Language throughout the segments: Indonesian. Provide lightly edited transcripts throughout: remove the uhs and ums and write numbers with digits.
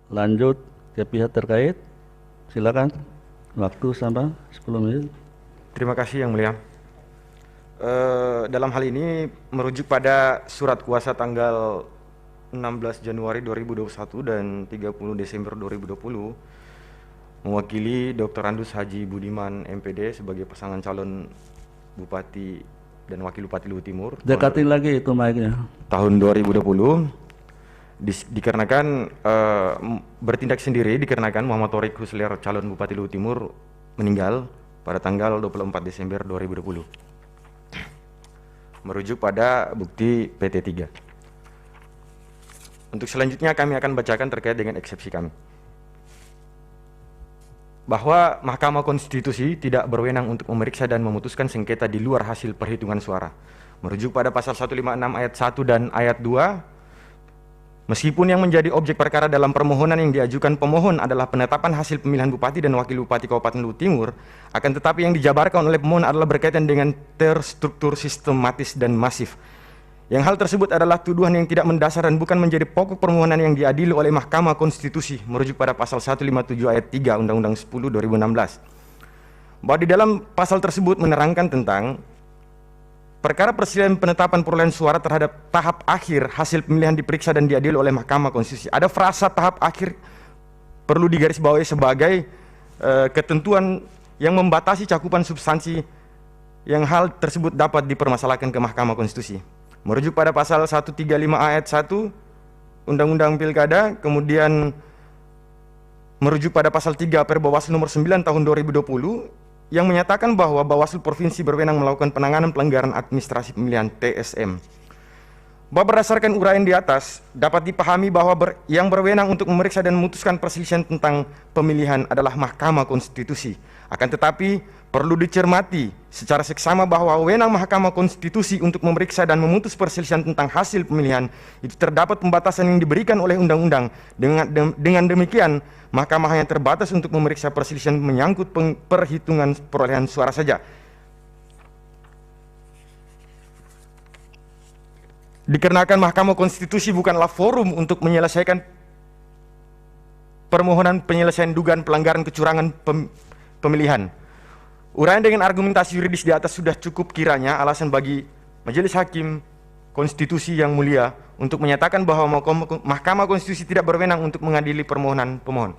Lanjut ke pihak terkait. Silakan. Waktu sampai 10 menit. Terima kasih Yang Mulia. Dalam hal ini merujuk pada surat kuasa tanggal 16 Januari 2021 dan 30 Desember 2020 mewakili Dr. Andus Haji Budiman MPD sebagai pasangan calon Bupati dan Wakil Bupati Luhut Timur Dekatin lagi itu mic-nya. tahun 2020 dikarenakan bertindak sendiri dikarenakan Muhammad Thorik Husliar calon Bupati Luhut Timur meninggal pada tanggal 24 Desember 2020. Merujuk pada bukti PT3. Untuk selanjutnya kami akan bacakan terkait dengan eksepsi kami. Bahwa Mahkamah Konstitusi tidak berwenang untuk memeriksa dan memutuskan sengketa di luar hasil perhitungan suara. Merujuk pada pasal 156 ayat 1 dan ayat 2, meskipun yang menjadi objek perkara dalam permohonan yang diajukan pemohon adalah penetapan hasil pemilihan Bupati dan Wakil Bupati Kabupaten Luhut Timur, akan tetapi yang dijabarkan oleh pemohon adalah berkaitan dengan terstruktur, sistematis, dan masif. Yang hal tersebut adalah tuduhan yang tidak mendasar dan bukan menjadi pokok permohonan yang diadili oleh Mahkamah Konstitusi, merujuk pada pasal 157 ayat 3 Undang-Undang 10 2016. Bahwa di dalam pasal tersebut menerangkan tentang perkara perselisihan penetapan perolehan suara terhadap tahap akhir hasil pemilihan diperiksa dan diadili oleh Mahkamah Konstitusi. Ada frasa tahap akhir perlu digarisbawahi sebagai ketentuan yang membatasi cakupan substansi yang hal tersebut dapat dipermasalahkan ke Mahkamah Konstitusi. Merujuk pada pasal 135 ayat 1 Undang-Undang Pilkada, kemudian merujuk pada pasal 3 Perbawaslu nomor 9 tahun 2020 yang menyatakan bahwa Bawaslu Provinsi berwenang melakukan penanganan pelanggaran administrasi pemilihan TSM. Bahwa berdasarkan uraian di atas, dapat dipahami bahwa yang berwenang untuk memeriksa dan memutuskan perselisihan tentang pemilihan adalah Mahkamah Konstitusi. Akan tetapi, perlu dicermati secara seksama bahwa wewenang Mahkamah Konstitusi untuk memeriksa dan memutus perselisihan tentang hasil pemilihan itu terdapat pembatasan yang diberikan oleh undang-undang. Dengan demikian, Mahkamah hanya terbatas untuk memeriksa perselisihan menyangkut perhitungan perolehan suara saja. Dikarenakan Mahkamah Konstitusi bukanlah forum untuk menyelesaikan permohonan penyelesaian dugaan pelanggaran kecurangan pemilihan. Uraian dengan argumentasi yuridis di atas sudah cukup kiranya alasan bagi Majelis Hakim Konstitusi yang mulia untuk menyatakan bahwa Mahkamah Konstitusi tidak berwenang untuk mengadili permohonan pemohon.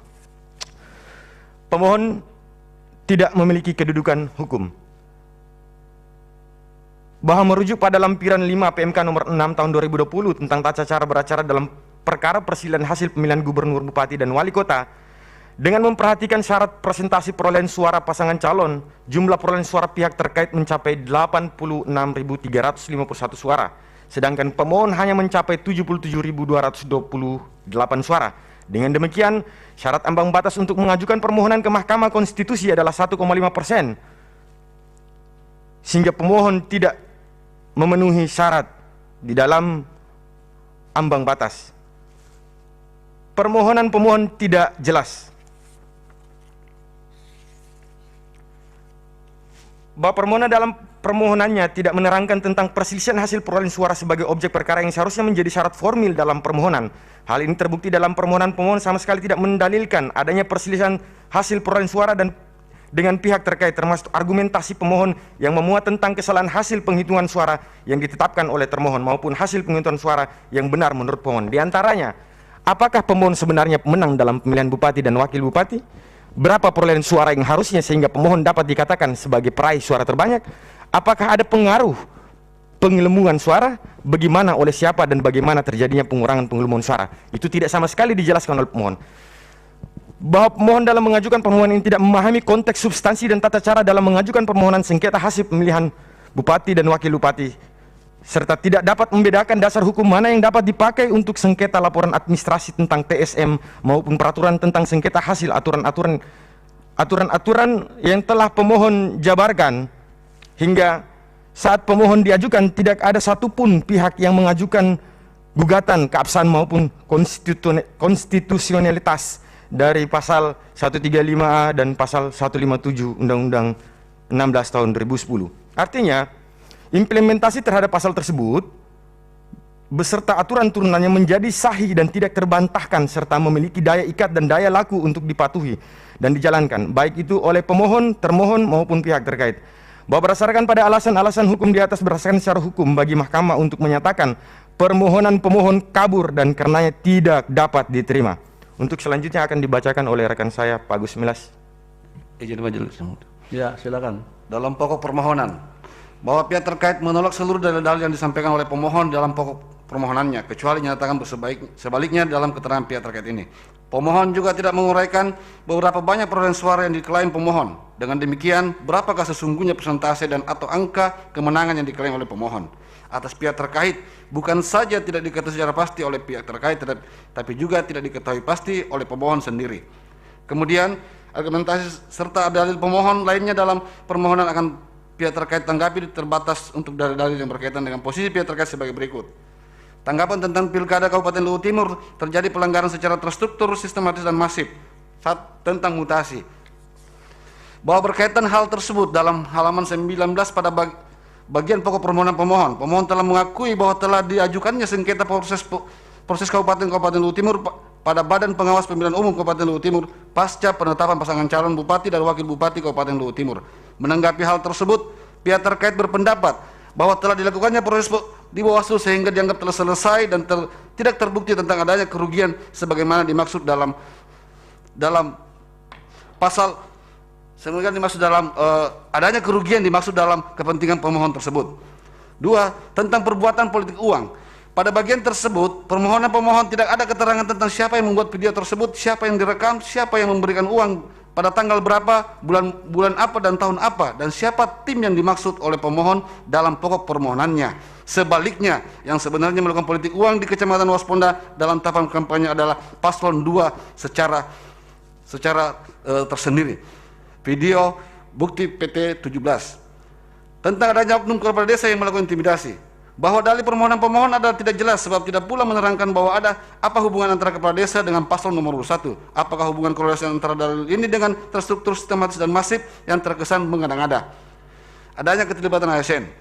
Pemohon tidak memiliki kedudukan hukum. Bahwa merujuk pada lampiran 5 PMK nomor 6 tahun 2020 tentang tata cara beracara dalam perkara persilihan hasil pemilihan gubernur, bupati, dan wali kota, dengan memperhatikan syarat presentasi perolehan suara pasangan calon, jumlah perolehan suara pihak terkait mencapai 86.351 suara, sedangkan pemohon hanya mencapai 77.228 suara. Dengan demikian, syarat ambang batas untuk mengajukan permohonan ke Mahkamah Konstitusi adalah 1,5%, sehingga pemohon tidak memenuhi syarat di dalam ambang batas. Permohonan pemohon tidak jelas. Bahwa permohonan dalam permohonannya tidak menerangkan tentang perselisihan hasil perolehan suara sebagai objek perkara yang seharusnya menjadi syarat formil dalam permohonan. Hal ini terbukti dalam permohonan pemohon sama sekali tidak mendalilkan adanya perselisihan hasil perolehan suara dan dengan pihak terkait, termasuk argumentasi pemohon yang memuat tentang kesalahan hasil penghitungan suara yang ditetapkan oleh termohon maupun hasil penghitungan suara yang benar menurut pemohon. Di antaranya, apakah pemohon sebenarnya pemenang dalam pemilihan bupati dan wakil bupati? Berapa perolehan suara yang harusnya sehingga pemohon dapat dikatakan sebagai peraih suara terbanyak? Apakah ada pengaruh penggelembungan suara? Bagaimana, oleh siapa, dan bagaimana terjadinya pengurangan penggelembungan suara? Itu tidak sama sekali dijelaskan oleh pemohon. Bahwa pemohon dalam mengajukan permohonan yang tidak memahami konteks substansi dan tata cara dalam mengajukan permohonan sengketa hasil pemilihan bupati dan wakil bupati, serta tidak dapat membedakan dasar hukum mana yang dapat dipakai untuk sengketa laporan administrasi tentang TSM maupun peraturan tentang sengketa hasil aturan-aturan yang telah pemohon jabarkan. Hingga saat pemohon diajukan tidak ada satupun pihak yang mengajukan gugatan keabsahan maupun konstitusionalitas dari pasal 135A dan pasal 157 Undang-Undang 16 tahun 2010. Artinya, implementasi terhadap pasal tersebut beserta aturan turunannya menjadi sahih dan tidak terbantahkan serta memiliki daya ikat dan daya laku untuk dipatuhi dan dijalankan baik itu oleh pemohon, termohon maupun pihak terkait. Bahwa berdasarkan pada alasan-alasan hukum di atas berdasarkan secara hukum bagi mahkamah untuk menyatakan permohonan pemohon kabur dan karenanya tidak dapat diterima. Untuk selanjutnya akan dibacakan oleh rekan saya Pak Gus Milas. Izin majelis. Ya, silakan. Dalam pokok permohonan bahwa pihak terkait menolak seluruh dalil-dalil yang disampaikan oleh pemohon dalam pokok permohonannya kecuali dinyatakan sebaliknya dalam keterangan pihak terkait ini. Pemohon juga tidak menguraikan beberapa banyak perolehan suara yang diklaim pemohon. Dengan demikian, berapakah sesungguhnya persentase dan atau angka kemenangan yang diklaim oleh pemohon atas pihak terkait bukan saja tidak diketahui secara pasti oleh pihak terkait tapi juga tidak diketahui pasti oleh pemohon sendiri. Kemudian, argumentasi serta dalil pemohon lainnya dalam permohonan akan pihak terkait tanggapi terbatas untuk dalil-dalil yang berkaitan dengan posisi pihak terkait sebagai berikut. Tanggapan tentang Pilkada Kabupaten Luwu Timur terjadi pelanggaran secara terstruktur, sistematis dan masif. Tentang mutasi. Bahwa berkaitan hal tersebut dalam halaman 19 pada bagian pokok permohonan pemohon telah mengakui bahwa telah diajukannya sengketa proses Kabupaten Luwu Timur pada Badan Pengawas Pemilihan Umum Kabupaten Luwu Timur pasca penetapan pasangan calon Bupati dan Wakil Bupati Kabupaten Luwu Timur. Menanggapi hal tersebut, pihak terkait berpendapat bahwa telah dilakukannya proses di Bawaslu sehingga dianggap telah selesai dan tidak terbukti tentang adanya kerugian sebagaimana dimaksud dalam pasal adanya kerugian dimaksud dalam kepentingan pemohon tersebut. 2. Tentang perbuatan politik uang. Pada bagian tersebut, permohonan pemohon tidak ada keterangan tentang siapa yang membuat video tersebut, siapa yang direkam, siapa yang memberikan uang, pada tanggal berapa, bulan apa dan tahun apa, dan siapa tim yang dimaksud oleh pemohon dalam pokok permohonannya. Sebaliknya, yang sebenarnya melakukan politik uang di Kecamatan Wasponda dalam tahapan kampanye adalah paslon 2 secara tersendiri. Video bukti PT 17. Tentang adanya oknum kepala desa yang melakukan intimidasi. Bahwa dalil permohonan pemohon adalah tidak jelas sebab tidak pula menerangkan bahwa ada apa hubungan antara kepala desa dengan paslon nomor 1. Apakah hubungan korelasi antara dalil ini dengan terstruktur, sistematis dan masif yang terkesan mengada-ngada. Adanya keterlibatan ASN.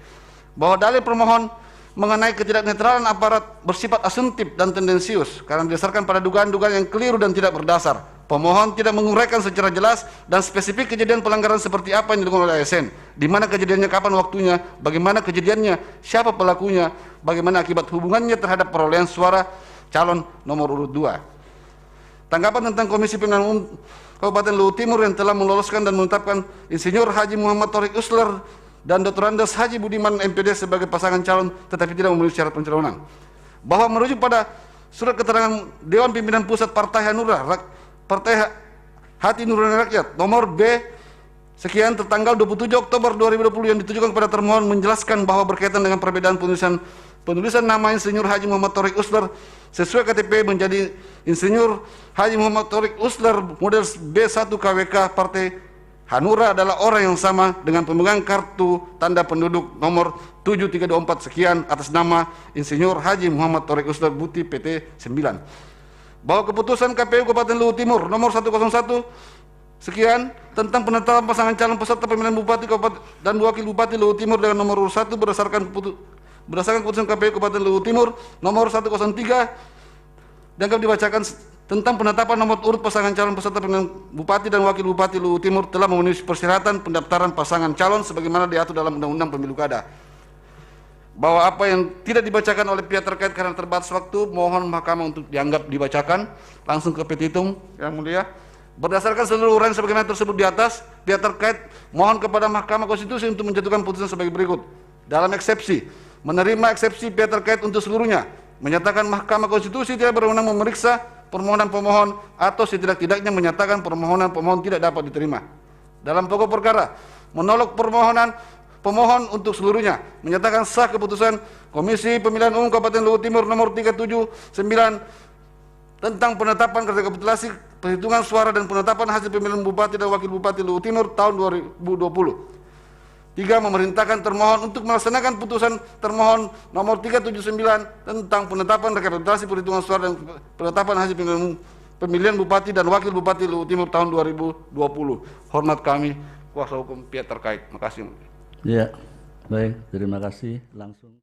Bahwa dalil permohon mengenai ketidaknetralan aparat bersifat asumtif dan tendensius karena didasarkan pada dugaan-dugaan yang keliru dan tidak berdasar. Pemohon tidak menguraikan secara jelas dan spesifik kejadian pelanggaran seperti apa yang dilakukan oleh ASN, di mana kejadiannya, kapan waktunya, bagaimana kejadiannya, siapa pelakunya, bagaimana akibat hubungannya terhadap perolehan suara calon nomor urut 2. Tanggapan tentang Komisi Pemilihan Umum Kabupaten Luwu Timur yang telah meloloskan dan menetapkan Insinyur Haji Muhammad Thorik Usler dan Dr. Andes Haji Budiman MPD sebagai pasangan calon tetapi tidak memenuhi syarat pencalonan. Bahwa merujuk pada surat keterangan Dewan Pimpinan Pusat Partai Hati Nurani Rakyat nomor B sekian tertanggal 27 Oktober 2020 yang ditujukan kepada termohon menjelaskan bahwa berkaitan dengan perbedaan penulisan nama Insinyur Haji Muhammad Thorik Usler sesuai KTP menjadi Insinyur Haji Muhammad Thorik Usler model B1 KWK Partai Hanura adalah orang yang sama dengan pemegang kartu tanda penduduk nomor 7324 sekian atas nama Insinyur Haji Muhammad Thorik Usler Buti PT 9. Bahwa keputusan KPU Kabupaten Luwu Timur nomor 101 sekian tentang penetapan pasangan calon peserta pemilihan Bupati dan Wakil Bupati Luwu Timur dengan nomor urut 1 berdasarkan keputusan KPU Kabupaten Luwu Timur nomor 103 dianggap dibacakan tentang penetapan nomor urut pasangan calon peserta pemilihan Bupati dan Wakil Bupati Luwu Timur telah memenuhi persyaratan pendaftaran pasangan calon sebagaimana diatur dalam Undang-Undang Pemilu Kada. Bahwa apa yang tidak dibacakan oleh pihak terkait karena terbatas waktu, mohon mahkamah untuk dianggap dibacakan. Langsung ke petitum yang mulia. Berdasarkan seluruh uraian sebagaimana tersebut di atas, pihak terkait mohon kepada Mahkamah Konstitusi untuk menjatuhkan putusan sebagai berikut. Dalam eksepsi, menerima eksepsi pihak terkait untuk seluruhnya, menyatakan Mahkamah Konstitusi tidak berwenang memeriksa permohonan pemohon atau setidak-tidaknya menyatakan permohonan pemohon tidak dapat diterima. Dalam pokok perkara, menolak permohonan pemohon untuk seluruhnya, menyatakan sah keputusan Komisi Pemilihan Umum Kabupaten Luwu Timur nomor 379 tentang penetapan rekapitulasi perhitungan suara dan penetapan hasil pemilihan Bupati dan Wakil Bupati Luwu Timur tahun 2020. 3. Memerintahkan termohon untuk melaksanakan putusan termohon nomor 379 tentang penetapan rekapitulasi perhitungan suara dan penetapan hasil pemilihan Bupati dan Wakil Bupati Luwu Timur tahun 2020. Hormat kami, kuasa hukum pihak terkait. Terima kasih. Ya, baik, terima kasih. Langsung.